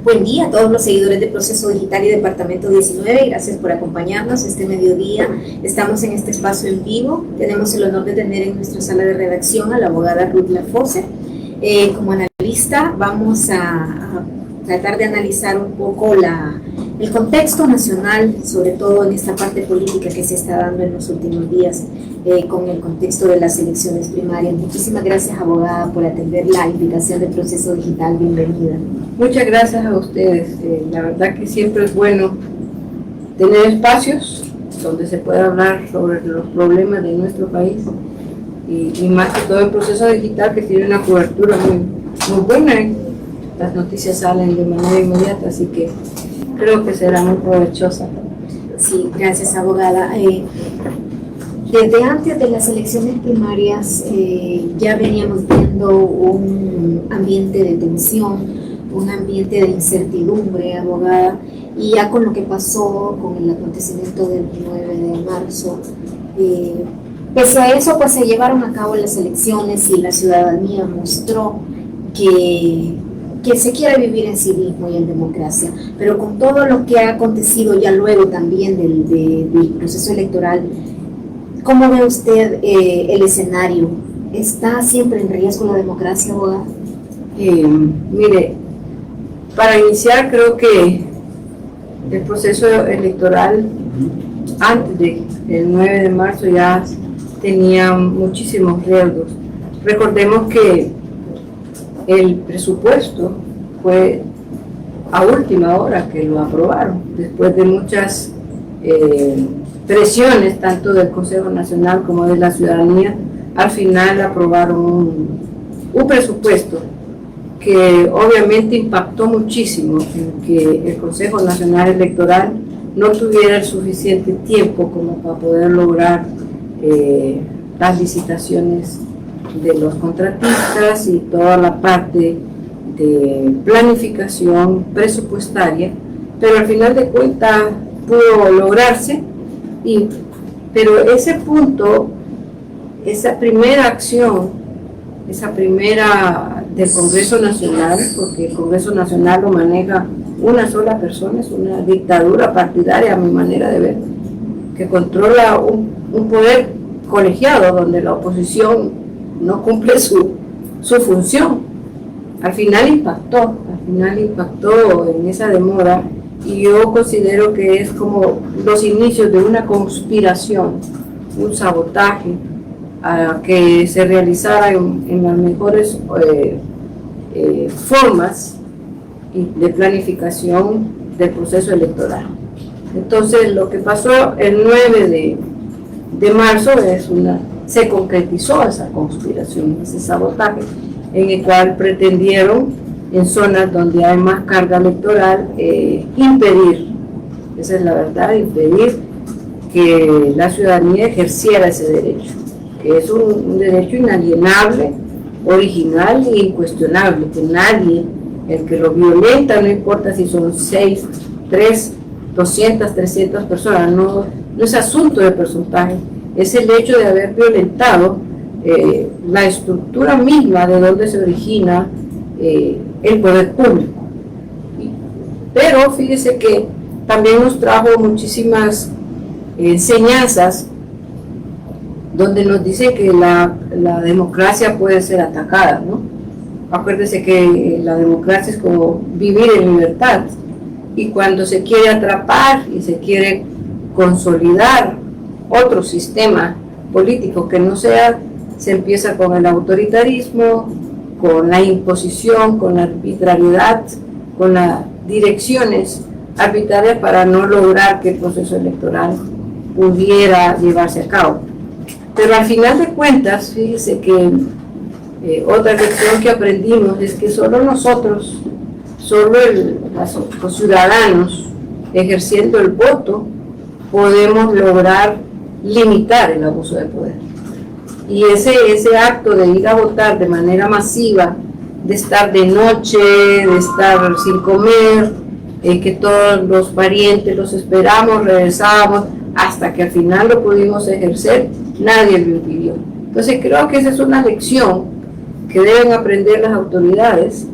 Buen día a todos los seguidores de Proceso Digital y Departamento 19. Gracias por acompañarnos este mediodía. Estamos en este espacio en vivo. Tenemos el honor de tener en nuestra sala de redacción a la abogada Ruth Lafose. Como analista vamos a tratar de analizar un poco el contexto nacional, sobre todo en esta parte política que se está dando en los últimos días con el contexto de las elecciones primarias. Muchísimas gracias, abogada, por atender la invitación de Proceso Digital. Bienvenida. Muchas gracias a ustedes. La verdad que siempre es bueno tener espacios donde se pueda hablar sobre los problemas de nuestro país y más que todo el Proceso Digital, que tiene una cobertura muy buena. Las noticias salen de manera inmediata, así que creo que será muy provechosa. Sí, gracias, abogada. Desde antes de las elecciones primarias ya veníamos viendo un ambiente de tensión, un ambiente de incertidumbre, abogada, y ya con lo que pasó con el acontecimiento del 9 de marzo, pese a eso, pues se llevaron a cabo las elecciones y la ciudadanía mostró que se quiere vivir en civismo y en democracia, pero con todo lo que ha acontecido ya luego también del proceso electoral, ¿cómo ve usted el escenario? ¿Está siempre en riesgo la democracia, abogada? Mire, para iniciar, creo que el proceso electoral antes del 9 de marzo ya tenía muchísimos riesgos. Recordemos que el presupuesto fue a última hora que lo aprobaron, después de muchas presiones, tanto del Consejo Nacional como de la ciudadanía. Al final aprobaron un presupuesto que obviamente impactó muchísimo en que el Consejo Nacional Electoral no tuviera el suficiente tiempo como para poder lograr las licitaciones de los contratistas y toda la parte de planificación presupuestaria, pero al final de cuentas pudo lograrse. Pero ese punto, esa primera acción, esa primera del Congreso Nacional, porque el Congreso Nacional lo maneja una sola persona, es una dictadura partidaria a mi manera de ver, que controla un poder colegiado donde la oposición no cumple su función. Al final impactó en esa demora, y yo considero que es como los inicios de una conspiración, un sabotaje a que se realizara en las mejores formas de planificación del proceso electoral. Entonces, lo que pasó el 9 de marzo se concretizó esa conspiración, ese sabotaje, en el cual pretendieron, en zonas donde hay más carga electoral, impedir, esa es la verdad, impedir que la ciudadanía ejerciera ese derecho, que es un derecho inalienable, original e incuestionable, que nadie, el que lo violenta, no importa si son 6, 3, 200, 300 personas, no es asunto de porcentaje, es el hecho de haber violentado la estructura misma de donde se origina el poder público. Pero fíjese que también nos trajo muchísimas enseñanzas donde nos dice que la democracia puede ser atacada, ¿no? Acuérdese que la democracia es como vivir en libertad, y cuando se quiere atrapar y se quiere consolidar otro sistema político que no sea, se empieza con el autoritarismo, con la imposición, con la arbitrariedad, con las direcciones arbitrarias para no lograr que el proceso electoral pudiera llevarse a cabo. Pero al final de cuentas, fíjese que otra lección que aprendimos es que solo nosotros, los ciudadanos ejerciendo el voto, podemos lograr limitar el abuso de poder. Y ese acto de ir a votar de manera masiva, de estar de noche, de estar sin comer, que todos los parientes los esperamos, regresábamos, hasta que al final lo pudimos ejercer, nadie lo impidió. Entonces creo que esa es una lección que deben aprender las autoridades,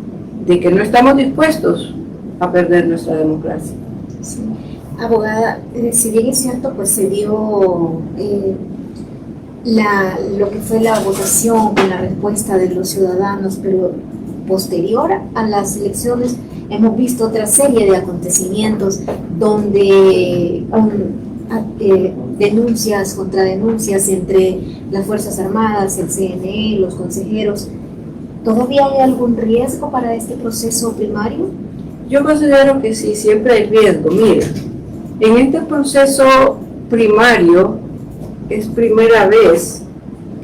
de que no estamos dispuestos a perder nuestra democracia. Sí. Abogada, si bien es cierto, pues se dio lo que fue la votación con la respuesta de los ciudadanos, pero posterior a las elecciones hemos visto otra serie de acontecimientos donde denuncias, contradenuncias entre las Fuerzas Armadas, el CNE, los consejeros. ¿Todavía hay algún riesgo para este proceso primario? Yo considero que sí, siempre hay riesgo. Mire, en este proceso primario es primera vez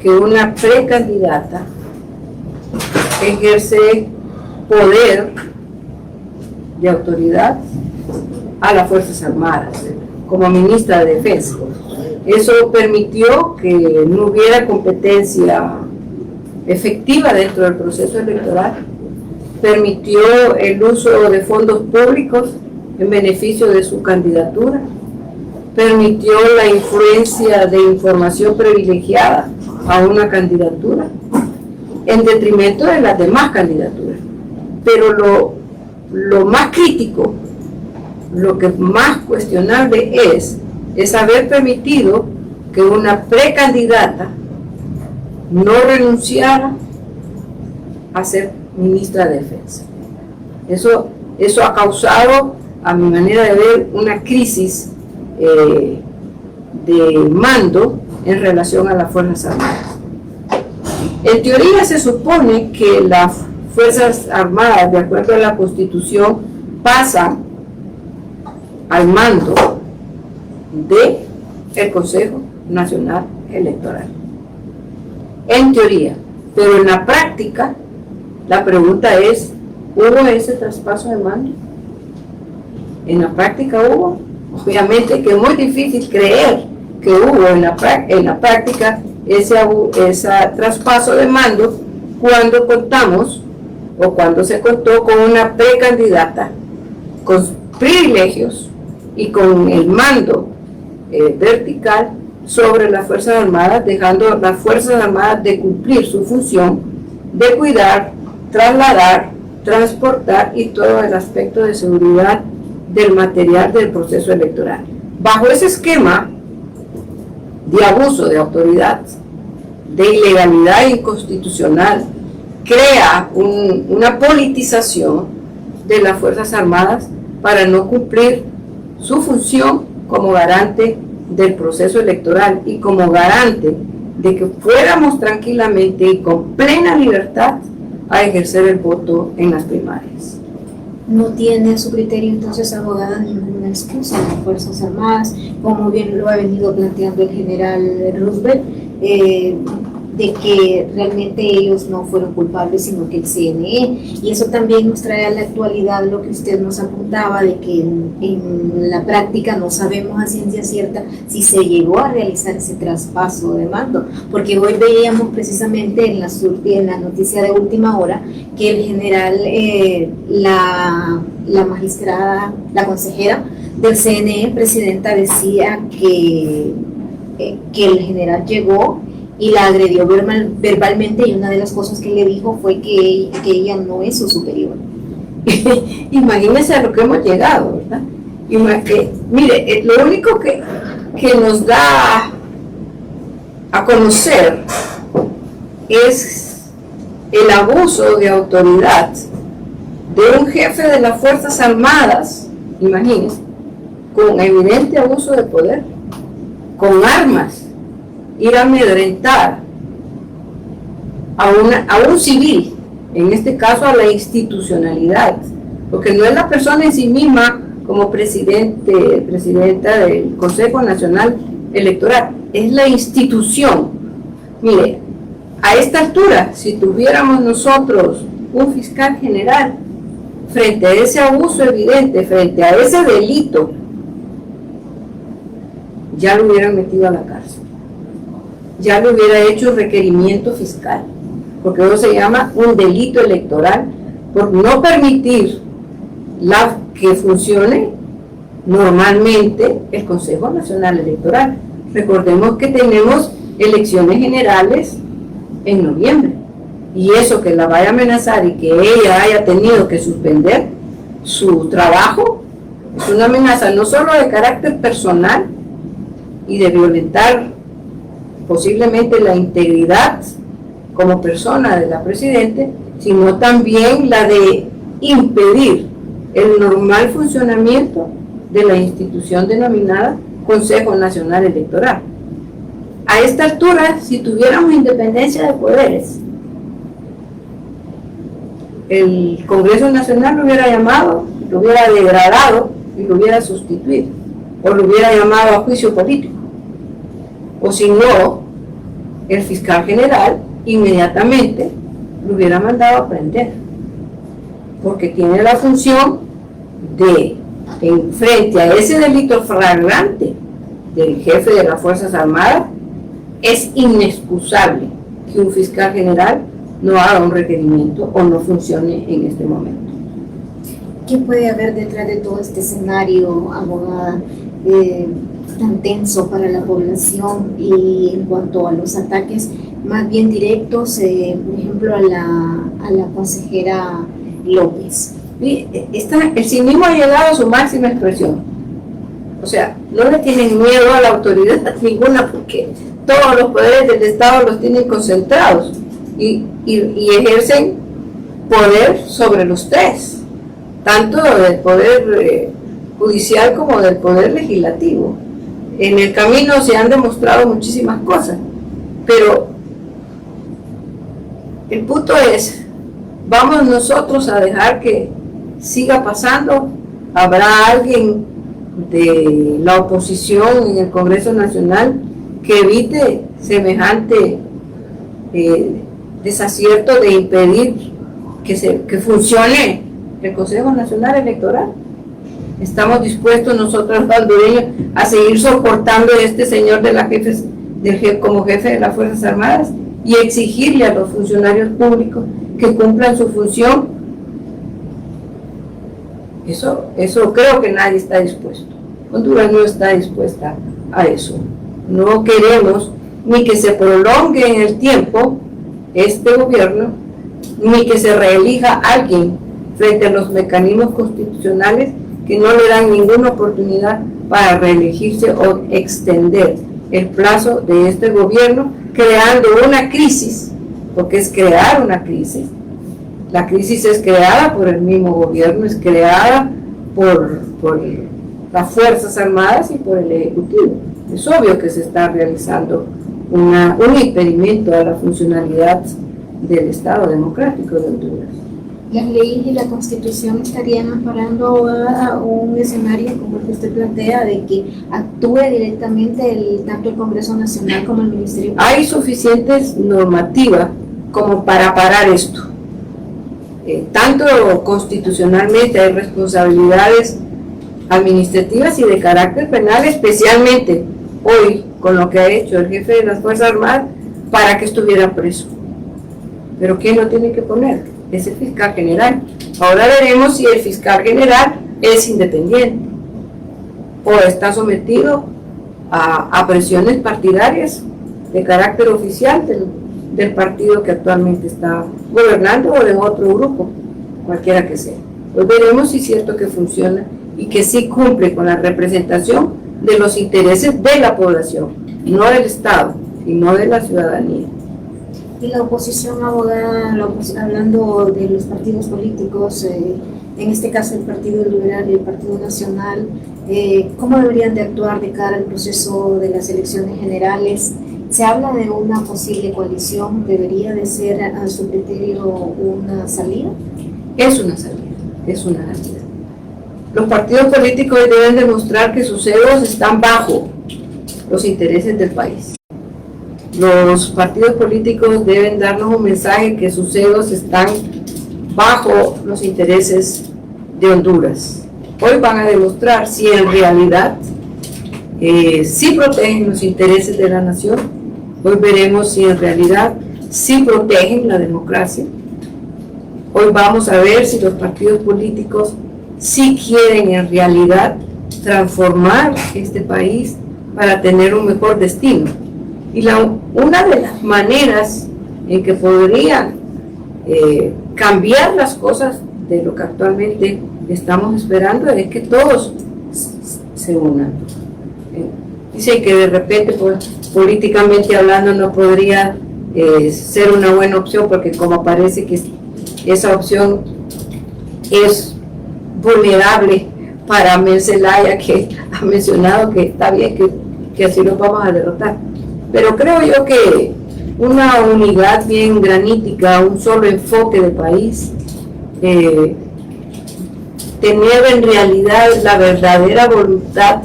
que una precandidata ejerce poder de autoridad a las Fuerzas Armadas como ministra de Defensa. Eso permitió que no hubiera competencia efectiva dentro del proceso electoral, permitió el uso de fondos públicos en beneficio de su candidatura, permitió la influencia de información privilegiada a una candidatura en detrimento de las demás candidaturas. Pero lo más crítico, lo que más cuestionable es haber permitido que una precandidata no renunciara a ser ministra de Defensa. Eso ha causado, a mi manera de ver, una crisis de mando en relación a las Fuerzas Armadas. En teoría se supone que las Fuerzas Armadas, de acuerdo a la Constitución, pasan al mando del Consejo Nacional Electoral. En teoría, pero en la práctica, la pregunta es, ¿hubo ese traspaso de mando? En la práctica hubo. Obviamente que es muy difícil creer que hubo en la práctica ese traspaso de mando cuando contamos o cuando se contó con una precandidata con privilegios y con el mando vertical sobre las Fuerzas Armadas, dejando a las Fuerzas Armadas de cumplir su función de cuidar, trasladar, transportar y todo el aspecto de seguridad del material del proceso electoral. Bajo ese esquema de abuso de autoridad, de ilegalidad inconstitucional, crea una politización de las Fuerzas Armadas para no cumplir su función como garante del proceso electoral y como garante de que fuéramos tranquilamente y con plena libertad a ejercer el voto en las primarias. ¿No tiene a su criterio entonces, abogada, ninguna excusa de las Fuerzas Armadas, como bien lo ha venido planteando el general Roosevelt, de que realmente ellos no fueron culpables, sino que el CNE? Y eso también nos trae a la actualidad lo que usted nos apuntaba, de que en la práctica no sabemos a ciencia cierta si se llegó a realizar ese traspaso de mando, porque hoy veíamos precisamente en la noticia de última hora que el general, la magistrada, la consejera del CNE, presidenta, decía que el general llegó y la agredió verbalmente, y una de las cosas que le dijo fue que ella no es su superior. Imagínense a lo que hemos llegado, ¿verdad? Mire, lo único que nos da a conocer es el abuso de autoridad de un jefe de las Fuerzas Armadas, imagínense, con evidente abuso de poder, con armas, ir a amedrentar a un civil, en este caso a la institucionalidad, porque no es la persona en sí misma como presidenta del Consejo Nacional Electoral, es la institución. Mire, a esta altura, si tuviéramos nosotros un fiscal general frente a ese abuso evidente, frente a ese delito, ya lo hubieran metido a la cárcel, ya le hubiera hecho requerimiento fiscal, porque eso se llama un delito electoral por no permitir que funcione normalmente el Consejo Nacional Electoral. Recordemos que tenemos elecciones generales en noviembre, y eso que la vaya a amenazar y que ella haya tenido que suspender su trabajo, es una amenaza no solo de carácter personal y de violentar posiblemente la integridad como persona de la Presidente, sino también la de impedir el normal funcionamiento de la institución denominada Consejo Nacional Electoral. A esta altura, si tuviéramos independencia de poderes, el Congreso Nacional lo hubiera llamado, lo hubiera degradado y lo hubiera sustituido, o lo hubiera llamado a juicio político, o si no, el fiscal general inmediatamente lo hubiera mandado a prender, porque tiene la función de, en frente a ese delito flagrante del jefe de las Fuerzas Armadas, es inexcusable que un fiscal general no haga un requerimiento o no funcione en este momento. ¿Qué puede haber detrás de todo este escenario, abogada, tan tenso para la población y en cuanto a los ataques más bien directos, por ejemplo, a la consejera López? El cinismo ha llegado a su máxima expresión. O sea, no le tienen miedo a la autoridad ninguna, porque todos los poderes del Estado los tienen concentrados y ejercen poder sobre los tres, tanto del poder judicial como del poder legislativo. En el camino se han demostrado muchísimas cosas, pero el punto es, ¿vamos nosotros a dejar que siga pasando? ¿Habrá alguien de la oposición en el Congreso Nacional que evite semejante desacierto de impedir que funcione el Consejo Nacional Electoral? ¿Estamos dispuestos nosotros los hondureños a seguir soportando a este señor como jefe de las Fuerzas Armadas y exigirle a los funcionarios públicos que cumplan su función? Eso creo que nadie está dispuesto. Honduras no está dispuesta a eso. No queremos ni que se prolongue en el tiempo este gobierno, ni que se reelija alguien frente a los mecanismos constitucionales que no le dan ninguna oportunidad para reelegirse o extender el plazo de este gobierno, creando una crisis, porque es crear una crisis. La crisis es creada por el mismo gobierno, es creada por las Fuerzas Armadas y por el Ejecutivo. Es obvio que se está realizando un impedimento a la funcionalidad del Estado Democrático de Honduras. ¿Las leyes y la Constitución estarían amparando a un escenario como el que usted plantea, de que actúe directamente tanto el Congreso Nacional como el Ministerio? Hay suficientes normativas como para parar esto. Tanto constitucionalmente hay responsabilidades administrativas y de carácter penal, especialmente hoy con lo que ha hecho el jefe de las Fuerzas Armadas para que estuviera preso. Pero ¿quién lo tiene que poner? Es el fiscal general. Ahora veremos si el fiscal general es independiente o está sometido a presiones partidarias de carácter oficial del partido que actualmente está gobernando o de otro grupo, cualquiera que sea. Pues veremos si es cierto que funciona y que sí cumple con la representación de los intereses de la población, no del Estado, sino de la ciudadanía. Y la oposición, abogada, hablando de los partidos políticos, en este caso el Partido Liberal y el Partido Nacional, ¿cómo deberían de actuar de cara al proceso de las elecciones generales? Se habla de una posible coalición, ¿debería de ser a su criterio una salida? Es una salida, es una salida. Los partidos políticos deben demostrar que sus egos están bajo los intereses del país. Los partidos políticos deben darnos un mensaje que sus egos están bajo los intereses de Honduras. Hoy van a demostrar si en realidad sí protegen los intereses de la nación. Hoy veremos si en realidad sí protegen la democracia. Hoy vamos a ver si los partidos políticos sí quieren en realidad transformar este país para tener un mejor destino. Y una de las maneras en que podrían cambiar las cosas de lo que actualmente estamos esperando es que todos se unan. Dice que de repente, pues, políticamente hablando, no podría ser una buena opción, porque como parece que esa opción es vulnerable para Mel Zelaya, que ha mencionado que está bien, que así los vamos a derrotar. Pero creo yo que una unidad bien granítica, un solo enfoque de país, tener en realidad la verdadera voluntad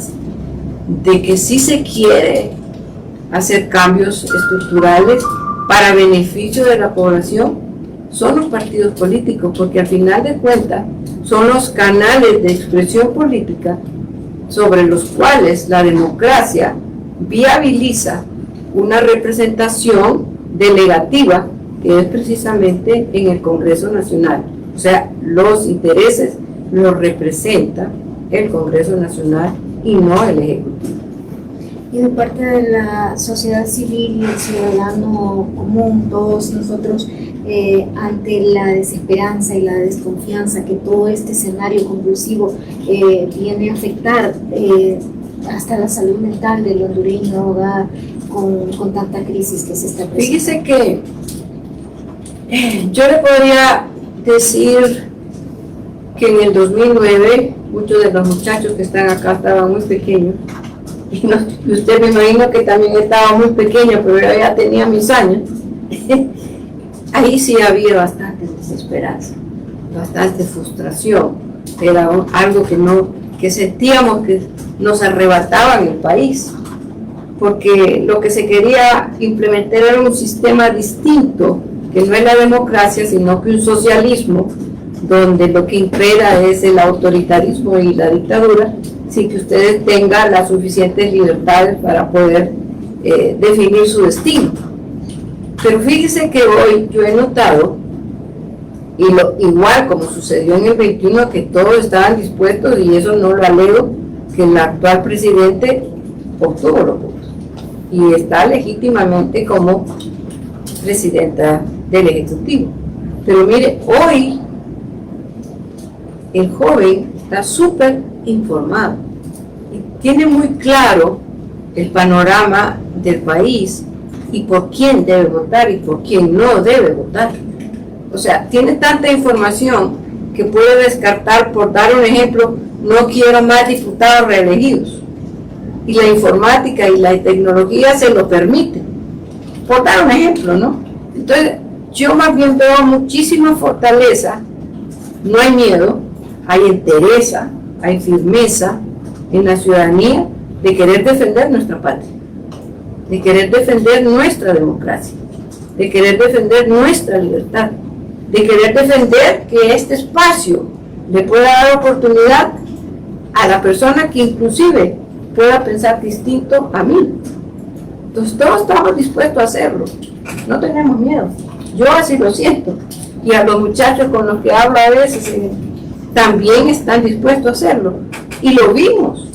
de que sí se quiere hacer cambios estructurales para beneficio de la población, son los partidos políticos, porque al final de cuentas son los canales de expresión política sobre los cuales la democracia viabiliza una representación delegativa, que es precisamente en el Congreso Nacional. O sea, los intereses los representa el Congreso Nacional y no el Ejecutivo. Y de parte de la sociedad civil y el ciudadano común, todos nosotros, ante la desesperanza y la desconfianza que todo este escenario convulsivo viene a afectar hasta la salud mental del hondureño con tanta crisis que se está presentando. Fíjese que yo le podría decir que en el 2009 muchos de los muchachos que están acá estaban muy pequeños, y usted me imagino que también estaba muy pequeño, pero yo ya tenía mis años. Ahí sí había bastante desesperanza, bastante frustración. Era algo que sentíamos que nos arrebataban el país, porque lo que se quería implementar era un sistema distinto, que no es la democracia, sino que un socialismo, donde lo que impera es el autoritarismo y la dictadura, sin que ustedes tengan las suficientes libertades para poder definir su destino. Pero fíjese que hoy yo he notado, igual como sucedió en el 21, que todos estaban dispuestos, y eso no lo alego, que el actual presidente obtuvo los votos y está legítimamente como presidenta del Ejecutivo. Pero mire, hoy el joven está súper informado y tiene muy claro el panorama del país y por quién debe votar y por quién no debe votar. O sea, tiene tanta información que puede descartar, por dar un ejemplo, no quiero más diputados reelegidos. Y la informática y la tecnología se lo permiten. Por dar un ejemplo, ¿no? Entonces, yo más bien veo muchísima fortaleza, no hay miedo, hay entereza, hay firmeza en la ciudadanía de querer defender nuestra patria, de querer defender nuestra democracia, de querer defender nuestra libertad, de querer defender que este espacio le pueda dar oportunidad a la persona que inclusive pueda pensar distinto a mí. Entonces todos estamos dispuestos a hacerlo, no tenemos miedo. Yo así lo siento, y a los muchachos con los que hablo a veces también están dispuestos a hacerlo, y lo vimos,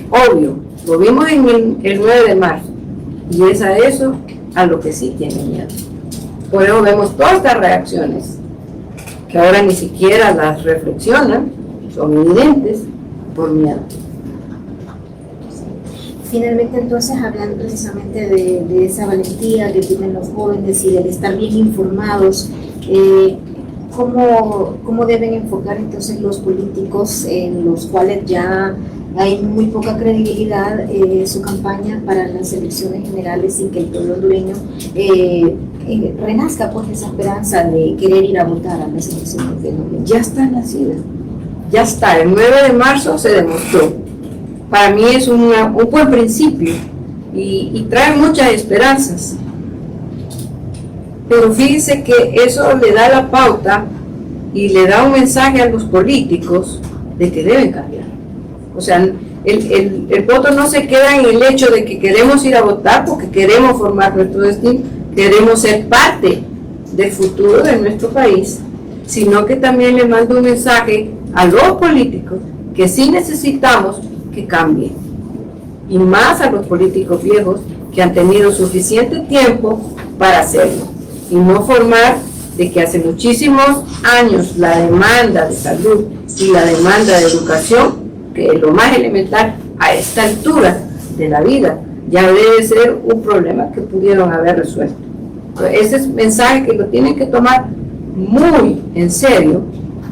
obvio, lo vimos en el 9 de marzo, y es a eso a lo que sí tienen miedo. Por eso vemos todas estas reacciones, que ahora ni siquiera las reflexionan, son evidentes por miedo. Finalmente, entonces, hablando precisamente de esa valentía que tienen los jóvenes y del estar bien informados, ¿cómo deben enfocar entonces los políticos, en los cuales ya hay muy poca credibilidad, su campaña para las elecciones generales, sin que el pueblo hondureño renazca pues esa esperanza de querer ir a votar a las elecciones de noviembre? Ya está nacida, ya está, el 9 de marzo se demostró. Para mí es un buen principio y trae muchas esperanzas. Pero fíjense que eso le da la pauta y le da un mensaje a los políticos de que deben cambiar. O sea, el voto no se queda en el hecho de que queremos ir a votar porque queremos formar nuestro destino, queremos ser parte del futuro de nuestro país, sino que también le manda un mensaje a los políticos que sí necesitamos que cambien, y más a los políticos viejos que han tenido suficiente tiempo para hacerlo y no formar de que hace muchísimos años la demanda de salud y la demanda de educación, que es lo más elemental a esta altura de la vida, ya debe ser un problema que pudieron haber resuelto. Entonces, ese es un mensaje que lo tienen que tomar muy en serio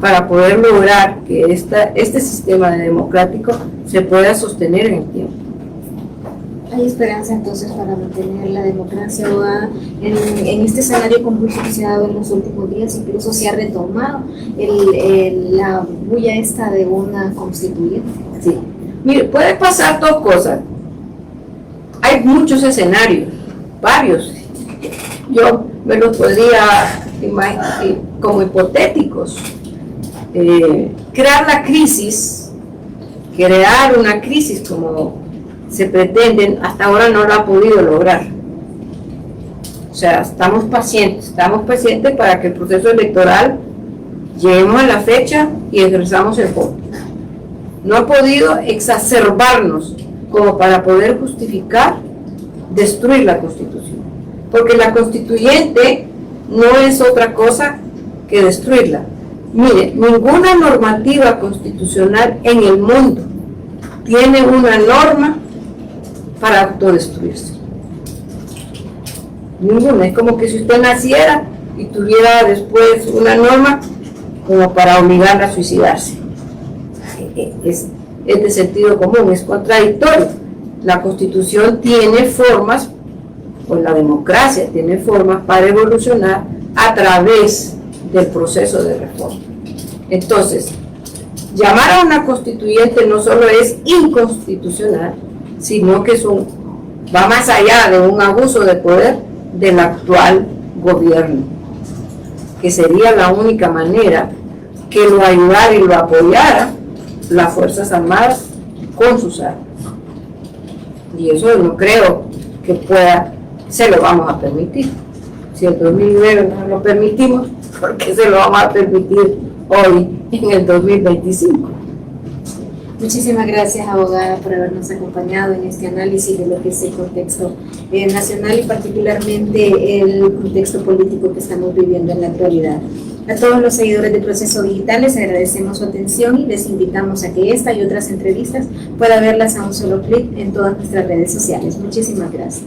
para poder lograr que este sistema democrático se pueda sostener en el tiempo. ¿Hay esperanza entonces para mantener la democracia en este escenario convulso que se ha dado en los últimos días? Incluso se ha retomado la bulla esta de una constituyente. Sí. Mire, puede pasar dos cosas. Hay muchos escenarios, varios. Yo me los podría imaginar como hipotéticos. Crear una crisis como se pretenden, hasta ahora no lo ha podido lograr. O sea, estamos pacientes para que el proceso electoral lleguemos a la fecha y ejerzamos el voto. No ha podido exacerbarnos como para poder justificar destruir la Constitución, porque la constituyente no es otra cosa que destruirla. Mire, ninguna normativa constitucional en el mundo tiene una norma para autodestruirse. Ninguna. Es como que si usted naciera y tuviera después una norma como para obligarla a suicidarse. Es de sentido común, es contradictorio. La Constitución tiene formas, o la democracia tiene formas para evolucionar a través del proceso de reforma. Entonces, llamar a una constituyente no solo es inconstitucional, sino que va más allá de un abuso de poder del actual gobierno, que sería la única manera que lo ayudara y lo apoyara las Fuerzas Armadas con sus armas. Y eso no creo que se lo vamos a permitir. Si en 2009 no lo permitimos, ¿por qué se lo vamos a permitir hoy en el 2025? Muchísimas gracias, abogada, por habernos acompañado en este análisis de lo que es el contexto nacional y particularmente el contexto político que estamos viviendo en la actualidad. A todos los seguidores de Proceso Digital les agradecemos su atención y les invitamos a que esta y otras entrevistas puedan verlas a un solo clic en todas nuestras redes sociales. Muchísimas gracias.